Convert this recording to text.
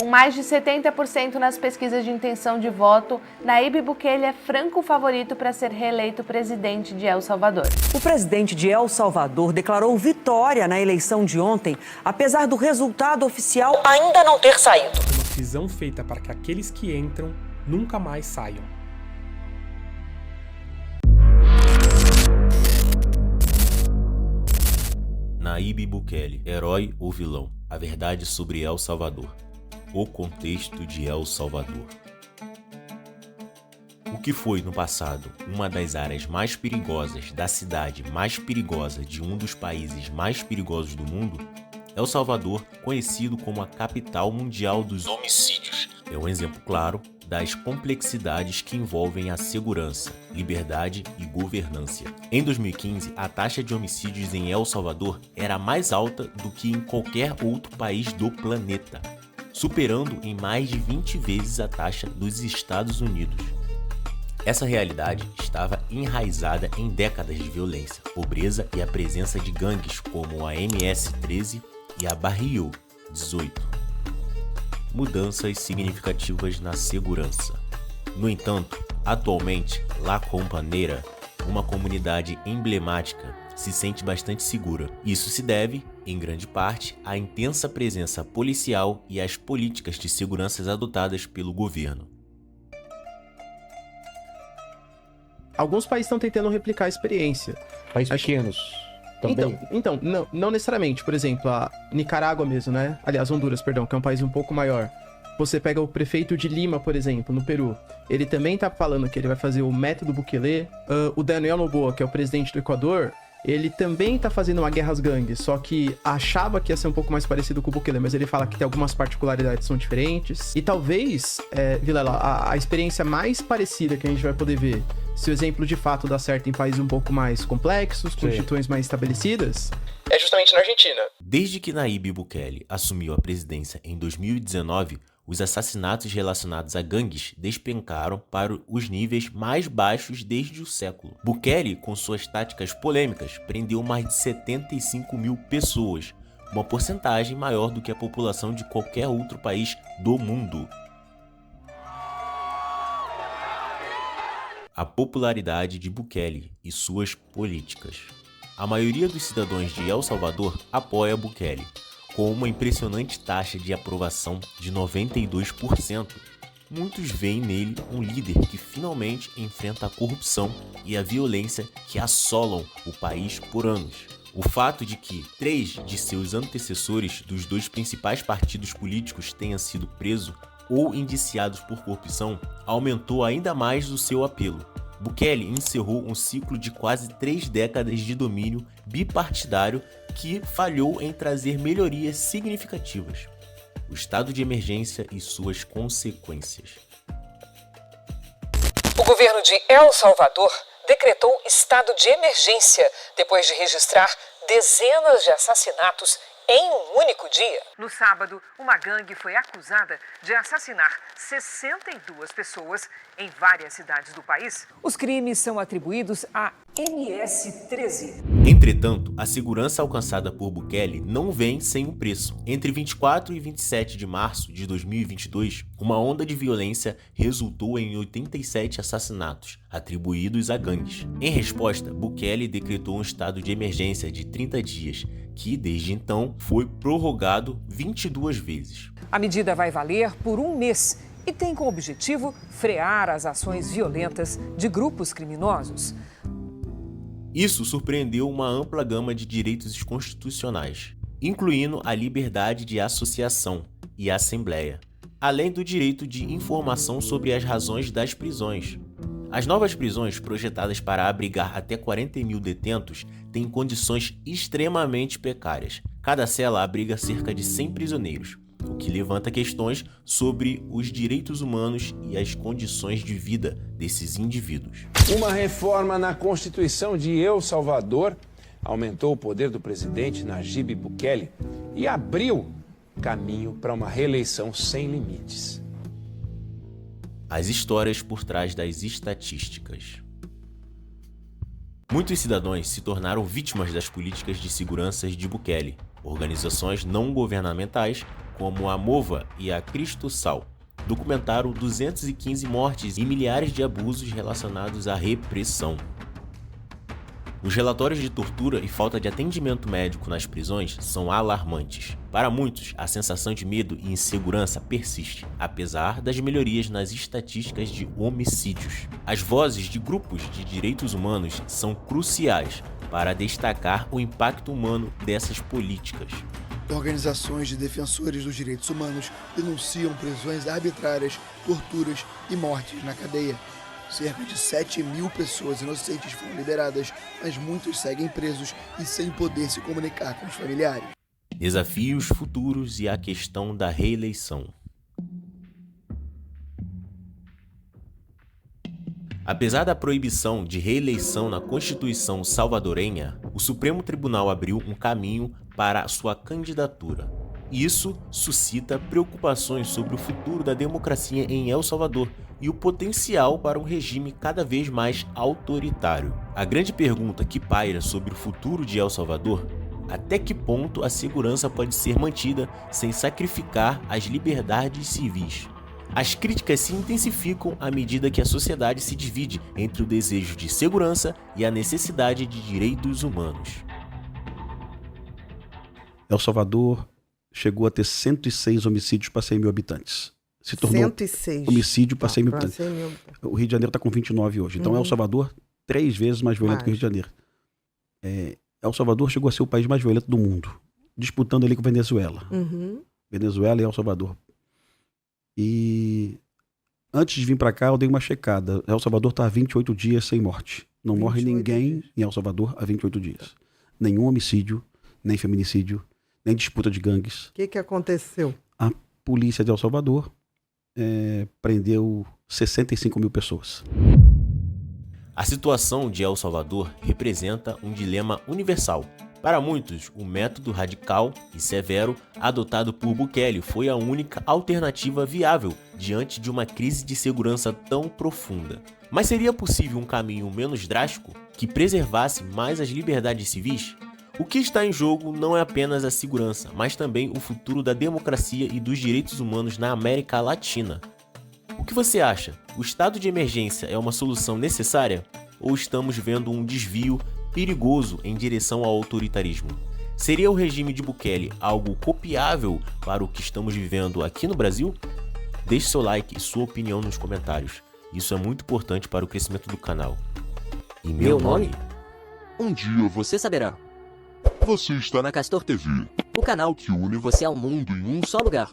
Com mais de 70% nas pesquisas de intenção de voto, Nayib Bukele é franco favorito para ser reeleito presidente de El Salvador. O presidente de El Salvador declarou vitória na eleição de ontem, apesar do resultado oficial ainda não ter saído. Uma prisão feita para que aqueles que entram nunca mais saiam. Nayib Bukele, herói ou vilão? A verdade sobre El Salvador. O contexto de El Salvador. O que foi no passado uma das áreas mais perigosas da cidade mais perigosa de um dos países mais perigosos do mundo, El Salvador, conhecido como a capital mundial dos homicídios, é um exemplo claro das complexidades que envolvem a segurança, liberdade e governança. Em 2015, a taxa de homicídios em El Salvador era mais alta do que em qualquer outro país do planeta, superando em mais de 20 vezes a taxa dos Estados Unidos. Essa realidade estava enraizada em décadas de violência, pobreza e a presença de gangues como a MS-13 e a Barrio 18. Mudanças significativas na segurança. No entanto, atualmente, La Compañera, uma comunidade emblemática, se sente bastante segura. Isso se deve, em grande parte, à intensa presença policial e às políticas de segurança adotadas pelo governo. Alguns países estão tentando replicar a experiência. Países pequenos também? Então não necessariamente. Por exemplo, a Nicarágua mesmo, né? Aliás, Honduras, perdão, que é um país um pouco maior. Você pega o prefeito de Lima, por exemplo, no Peru. Ele também tá falando que ele vai fazer o método Bukele. O Daniel Noboa, que é o presidente do Equador, ele também tá fazendo uma guerra às gangues, só que achava que ia ser um pouco mais parecido com o Bukele, mas ele fala que tem algumas particularidades que são diferentes. E talvez, Vilela, a experiência mais parecida que a gente vai poder ver, se o exemplo de fato dá certo em países um pouco mais complexos, com instituições mais estabelecidas, é justamente na Argentina. Desde que Nayib Bukele assumiu a presidência em 2019, os assassinatos relacionados a gangues despencaram para os níveis mais baixos desde o século. Bukele, com suas táticas polêmicas, prendeu mais de 75 mil pessoas, uma porcentagem maior do que a população de qualquer outro país do mundo. A popularidade de Bukele e suas políticas. A maioria dos cidadãos de El Salvador apoia Bukele, com uma impressionante taxa de aprovação de 92%. Muitos veem nele um líder que finalmente enfrenta a corrupção e a violência que assolam o país por anos. O fato de que 3 de seus antecessores dos 2 principais partidos políticos tenham sido presos ou indiciados por corrupção aumentou ainda mais o seu apelo. Bukele encerrou um ciclo de quase 3 décadas de domínio bipartidário que falhou em trazer melhorias significativas. O estado de emergência e suas consequências. O governo de El Salvador decretou estado de emergência depois de registrar dezenas de assassinatos em um único dia. No sábado, uma gangue foi acusada de assassinar 62 pessoas em várias cidades do país. Os crimes são atribuídos à MS-13. Entretanto, a segurança alcançada por Bukele não vem sem um preço. Entre 24 e 27 de março de 2022, uma onda de violência resultou em 87 assassinatos, atribuídos a gangues. Em resposta, Bukele decretou um estado de emergência de 30 dias, que desde então foi prorrogado 22 vezes. A medida vai valer por um mês e tem como objetivo frear as ações violentas de grupos criminosos. Isso surpreendeu uma ampla gama de direitos constitucionais, incluindo a liberdade de associação e assembleia, além do direito de informação sobre as razões das prisões. As novas prisões, projetadas para abrigar até 40 mil detentos, têm condições extremamente precárias. Cada cela abriga cerca de 100 prisioneiros, o que levanta questões sobre os direitos humanos e as condições de vida desses indivíduos. Uma reforma na Constituição de El Salvador aumentou o poder do presidente Nayib Bukele e abriu caminho para uma reeleição sem limites. As histórias por trás das estatísticas. Muitos cidadãos se tornaram vítimas das políticas de segurança de Bukele. Organizações não governamentais, como a Mova e a Cristosal, documentaram 215 mortes e milhares de abusos relacionados à repressão. Os relatórios de tortura e falta de atendimento médico nas prisões são alarmantes. Para muitos, a sensação de medo e insegurança persiste, apesar das melhorias nas estatísticas de homicídios. As vozes de grupos de direitos humanos são cruciais para destacar o impacto humano dessas políticas. Organizações de defensores dos direitos humanos denunciam prisões arbitrárias, torturas e mortes na cadeia. Cerca de 7.000 pessoas inocentes foram liberadas, mas muitos seguem presos e sem poder se comunicar com os familiares. Desafios futuros e a questão da reeleição. Apesar da proibição de reeleição na Constituição salvadorenha, o Supremo Tribunal abriu um caminho para sua candidatura. Isso suscita preocupações sobre o futuro da democracia em El Salvador e o potencial para um regime cada vez mais autoritário. A grande pergunta que paira sobre o futuro de El Salvador: até que ponto a segurança pode ser mantida sem sacrificar as liberdades civis? As críticas se intensificam à medida que a sociedade se divide entre o desejo de segurança e a necessidade de direitos humanos. El Salvador chegou a ter 106 homicídios para 100 mil habitantes. Se tornou 106 homicídio para 100 mil habitantes. O Rio de Janeiro está com 29 hoje. Então El Salvador, 3 vezes mais violento que o Rio de Janeiro. El Salvador chegou a ser o país mais violento do mundo, disputando ali com Venezuela. Venezuela e El Salvador. E antes de vir para cá, eu dei uma checada. El Salvador está há 28 dias sem morte. Não morre ninguém em El Salvador há 28 dias. Nenhum homicídio, nem feminicídio, nem disputa de gangues. O que aconteceu? A polícia de El Salvador prendeu 65 mil pessoas. A situação de El Salvador representa um dilema universal. Para muitos, o método radical e severo adotado por Bukele foi a única alternativa viável diante de uma crise de segurança tão profunda. Mas seria possível um caminho menos drástico, que preservasse mais as liberdades civis? O que está em jogo não é apenas a segurança, mas também o futuro da democracia e dos direitos humanos na América Latina. O que você acha? O estado de emergência é uma solução necessária? Ou estamos vendo um desvio perigoso em direção ao autoritarismo? Seria o regime de Bukele algo copiável para o que estamos vivendo aqui no Brasil? Deixe seu like e sua opinião nos comentários. Isso é muito importante para o crescimento do canal. E meu nome? Um dia você saberá. Você está na Castor TV, o canal que une você ao mundo em um só lugar.